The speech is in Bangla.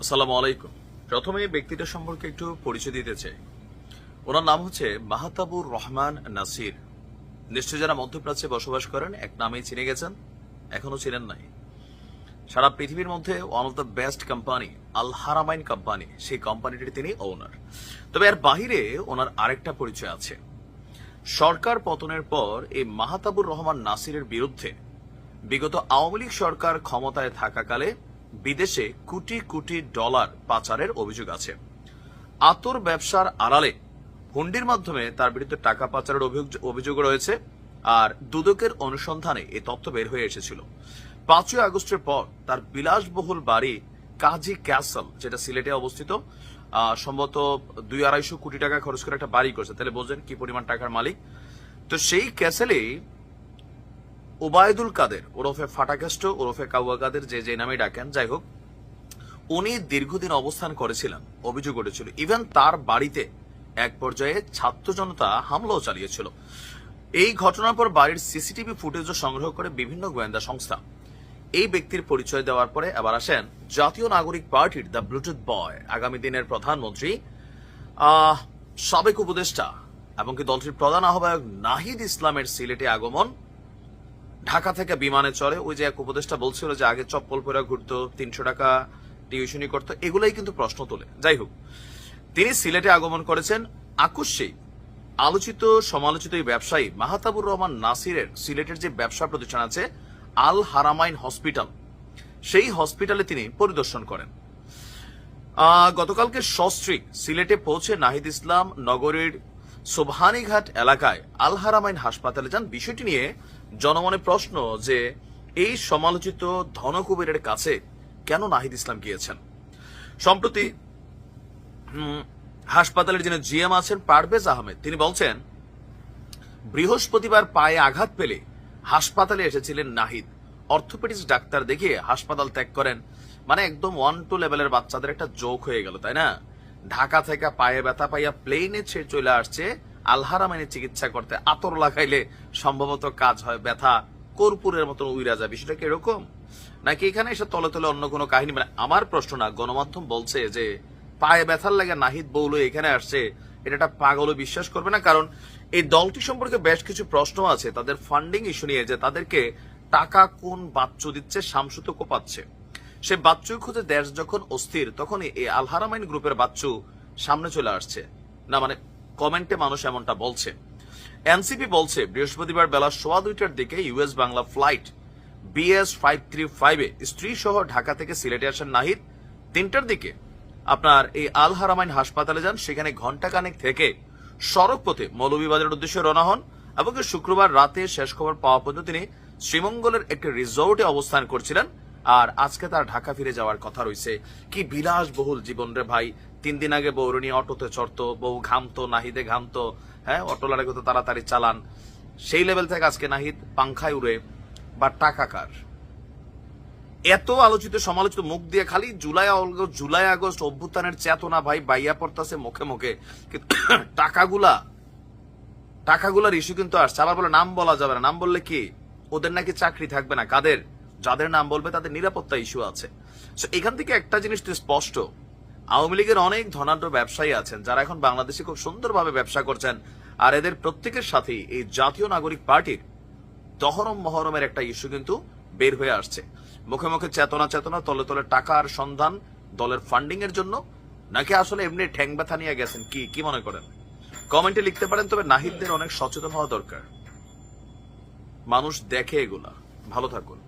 আসসালামু আলাইকুম। প্রথমে ব্যক্তিটা সম্পর্কে একটু পরিচয় দিতে চাই। ওনার নাম হচ্ছে মাহতাবুর রহমান নাসির। নিশ্চয় যারা মধ্যপ্রাচ্যে বসবাস করেন এক নামেই চিনে গেছেন, এখনো চিনেন নাই। সারা পৃথিবীর মধ্যে one of the best company Al Haramain company, সেই কোম্পানিটির তিনি ওনার। তবে এর বাহিরে ওনার আরেকটা পরিচয় আছে। সরকার পতনের পর এই মাহতাবুর রহমান নাসিরের বিরুদ্ধে বিগত আওয়ামী লীগ সরকার ক্ষমতায় থাকাকালে বিদেশে কোটি কোটি ডলার পাচারের অভিযোগ আছে। আতর ব্যবসার আড়ালে হুন্ডির মাধ্যমে তার বিরুদ্ধে টাকা পাচারের অভিযোগ রয়েছে। আর দুদকের অনুসন্ধানে এই তথ্য বের হয়ে এসেছিল। 5ই আগস্টের পর তার বিলাসবহুল বাড়ি কাজী ক্যাসল, যেটা সিলেটে অবস্থিত, সম্ভবত 200-250 কোটি টাকা খরচ করে একটা বাড়ি করছে। তাহলে বোঝেন কি পরিমাণ টাকার মালিক। তো সেই ক্যাসেলে ওবায়দুল কাদের ওরফে ফাটাকেষ্ট ওরফে কাউয়া কাদের, যে নামে ডাকেন, যাই হোক, উনি দীর্ঘদিন অবস্থান করেছিলেন। অভিযোগ উঠেছিল ইভেন তার বাড়িতে এক পর্যায়ে ছাত্র জনতা হামলাও চালিয়েছিল। এই ঘটনার পর বাড়ির সিসিটিভি ফুটেজও সংগ্রহ করে বিভিন্ন গোয়েন্দা সংস্থা। এই ব্যক্তির পরিচয় দেওয়ার পরে এবার আসেন জাতীয় নাগরিক পার্টির দ্য ব্লুটুথ বয়, আগামী দিনের প্রধানমন্ত্রী, সাবেক উপদেষ্টা এবং কি দলটির প্রধান আহ্বায়ক নাহিদ ইসলামের সিলেটে আগমন। ঢাকা থেকে বিমানে চড়ে, ওই যে এক উপদেষ্টা বলছিল যে আগে চপ্পল পরে ঘুরতো, 300 টাকা টিউশনি করতো, এগুলাই কিন্তু প্রশ্ন তোলে। যাই হোক, তিনি সিলেটে আগমন করেছেন। আকস্মিক আলোচিত সমালোচিত এই ব্যবসায়ী মাহতাবুর রহমান নাসিরের সিলেটের যে ব্যবসা প্রতিষ্ঠান আছে আল হারামাইন হসপিটাল, সেই হসপিটালে তিনি পরিদর্শন করেন। গতকালকে সস্ত্রীক সিলেটে পৌঁছে নাহিদ ইসলাম নগরীর সোবহানীঘাট এলাকায় আল হারামাইন হাসপাতালে যান। বিষয়টি নিয়ে জনমনে প্রশ্ন যে এই সমালোচিত ধনকুবেরের কাছে কেন নাহিদ ইসলাম গিয়েছেন। সম্প্রতি হাসপাতালের যিনি জিএম আছেন পারভেজ আহমেদ, তিনি বলছেন বৃহস্পতিবার পায়ে আঘাত পেলে হাসপাতালে এসেছিলেন নাহিদ। অর্থোপেডিক্স ডাক্তার দেখিয়ে হাসপাতাল ত্যাগ করেন। মানে একদম 1-2 লেভেলের বাচ্চাদের একটা জোক হয়ে গেল, তাই না? ঢাকা থেকে পায়ে ব্যথা পাইয়া প্লেনে ছেড়ে চলে আসছে আল হারামাইনে চিকিৎসা করতে। আতর লাগাইলে সম্ভবত কাজ হয়, ব্যথা কর্পূরের মতন উইরা যায়। বিষয়টা কি এরকম নাকি এখানে এসে তলে তলে অন্য কোনো কাহিনী? মানে আমার প্রশ্ন না, গণমাধ্যম বলছে যে পায়ে ব্যথার লাগে নাহিদ বউল এখানে আসছে, এটা একটা পাগলও বিশ্বাস করবে না। কারণ এই দলটি সম্পর্কে বেশ কিছু প্রশ্ন আছে তাদের ফান্ডিং ইস্যু নিয়ে, যে তাদেরকে টাকা কোন বাচ্চু দিচ্ছে, শামসু তো কোপাচ্ছে। সে বাচ্চু খুঁজে দেশ যখন অস্থির, তখনই এই আল হারামাইন গ্রুপের বাচ্চু সামনে চলে আসছে না। মানে কমেন্টে মানুষ এমনটা বলছে। এনসিপি বলছে বৃহস্পতিবার বেলা 2:15টার দিকে ইউএস বাংলা ফ্লাইট BS 535 স্ত্রী সহ ঢাকা থেকে সিলেটে আসেন নাহিদ। 3টার দিকে আপনার এই আল হারামাইন হাসপাতালে যান। সেখানে ঘণ্টাখানেক থেকে সড়ক পথে মৌলভীবাজারের উদ্দেশ্যে রওনা হন এবং শুক্রবার রাতে শেষ খবর পাওয়া পর্যন্ত তিনি শ্রীমঙ্গলের একটি রিসোর্টে অবস্থান করছিলেন। আর আজকে তার ঢাকা ফিরে যাওয়ার কথা রয়েছে। কি বিলাসবহুল জীবন রে ভাই। 3 দিন আগে বউ নিয়ে অটোতে চড়তো, বউ ঘামতো, নাহিদে ঘামতো, হ্যাঁ, অটোলারে কত তাড়াতাড়ি চালান, সেই লেভেল থেকে আজকে নাহিদ পাংখায় উড়ে বা টাকাকার। এত আলোচিত সমালোচিত মুখ দিয়ে খালি জুলাই আগস্ট অভ্যুত্থানের চেতনা ভাই বাইয়া পড়তাছে মুখে মুখে, কিন্তু টাকাগুলার ইস্যু কিন্তু আসছে। আবার বলে নাম বলা যাবে না, নাম বললে কি ওদের নাকি চাকরি থাকবে না। কাদের? যাদের নাম বলবে তাদের নিরাপত্তা ইস্যু আছে। এখান থেকে একটা জিনিস তো স্পষ্ট, আওয়ামী লীগের অনেক ধনাঢ্য ব্যবসায়ী আছেন যারা এখন বাংলাদেশে খুব সুন্দরভাবে ব্যবসা করছেন। আর এদের প্রত্যেকের সাথেই এই জাতীয় নাগরিক পার্টির দহরম মহরমের একটা ইস্যু কিন্তু বের হয়ে আসছে। মুখে মুখে চেতনা, তলে তলে টাকার সন্ধান দলের ফান্ডিং এর জন্য, নাকি আসলে এমনি ঠ্যাং ব্যথা নিয়ে গেছেন? কি মনে করেন? কমেন্টে লিখতে পারেন। তবে নাহিদদের অনেক সচেতন হওয়া দরকার, মানুষ দেখে এগুলা। ভালো থাকুন।